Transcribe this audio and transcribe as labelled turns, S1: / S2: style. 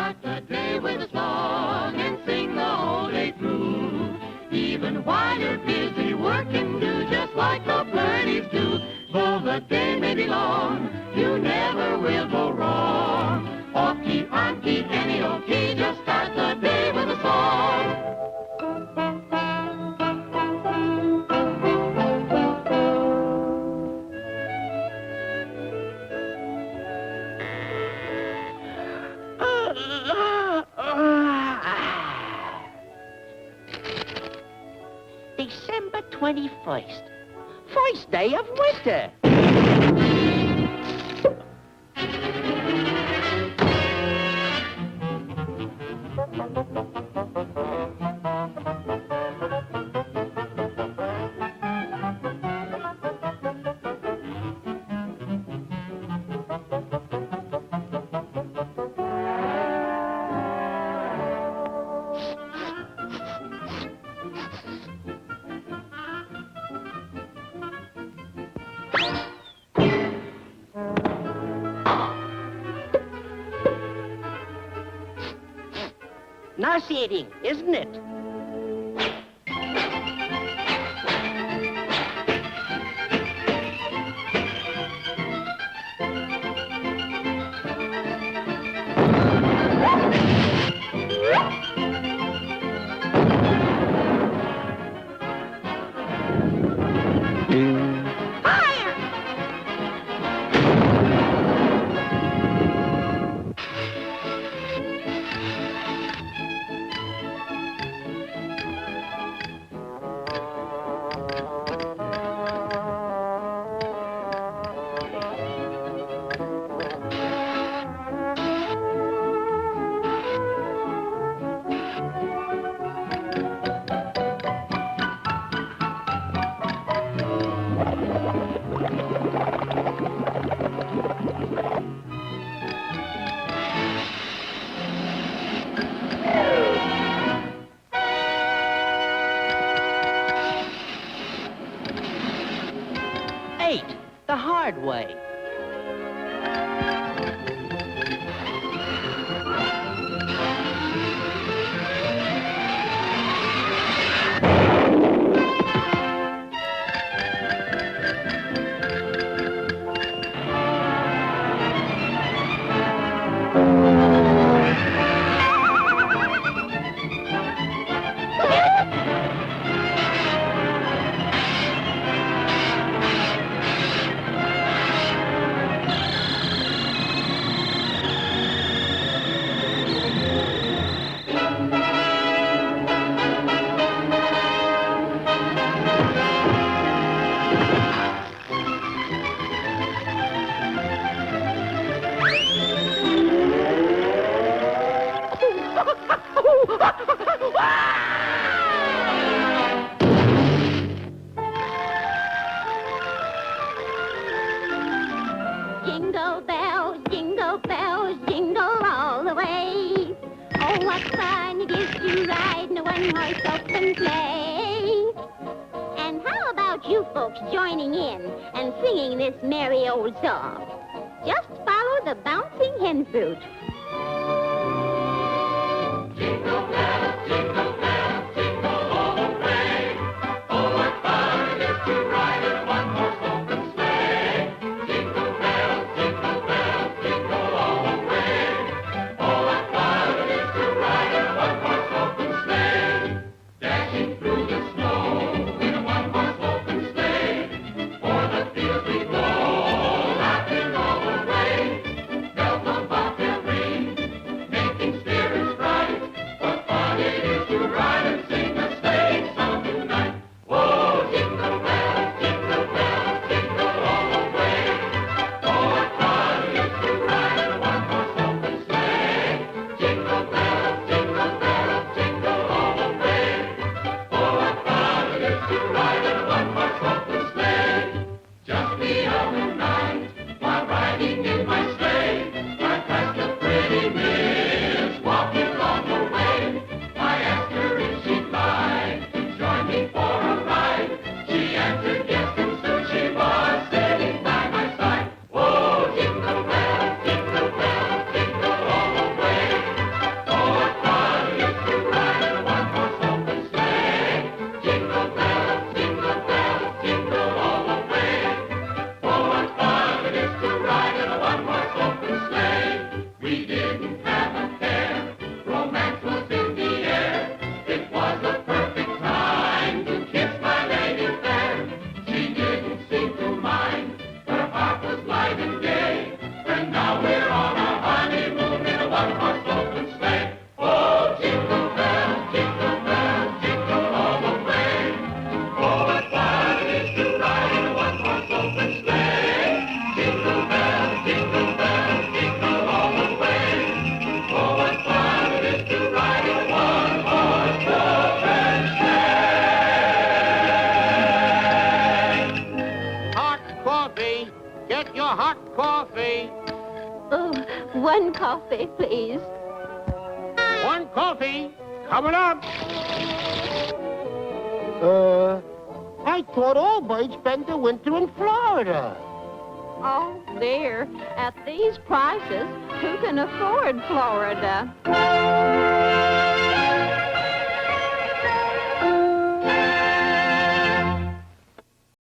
S1: start the day with a song and sing the whole day through. Even while you're busy working, do just like the birdies do. Though the day may be long, you never will go wrong. Off key, on key, any old key, just start the day with a song.
S2: December 21st, first day of winter. Nauseating, isn't it? The hard way.
S3: Jingle bells, jingle all the way. Oh, what fun it is to ride in a one-horse open sleigh. And how about you folks joining in and singing this merry old song? Just follow the bouncing hen fruit.
S1: Jingle bells, jingle bells, jingle all the way. Oh, what fun it is to ride in a one-horse open sleigh. Jingle bells, jingle all the way. Oh, what fun it is to ride in a one-horse open sleigh. Dashing through the snow in a one-horse open sleigh. O'er the fields we go, laughing all the way. Bells on bobtail ring. one horse open sleigh. Oh, jingle bells, jingle all the way. Oh, what fun it is to ride in a one horse open sleigh. Jingle bells, jingle all the way. Oh, what fun it is to ride in a one horse open sleigh.
S2: Hot coffee. Get your hot coffee.
S3: Oh, one coffee, please.
S2: One coffee. Coming up. I thought all birds spend the winter in Florida.
S4: Oh, dear. At these prices, who can afford Florida?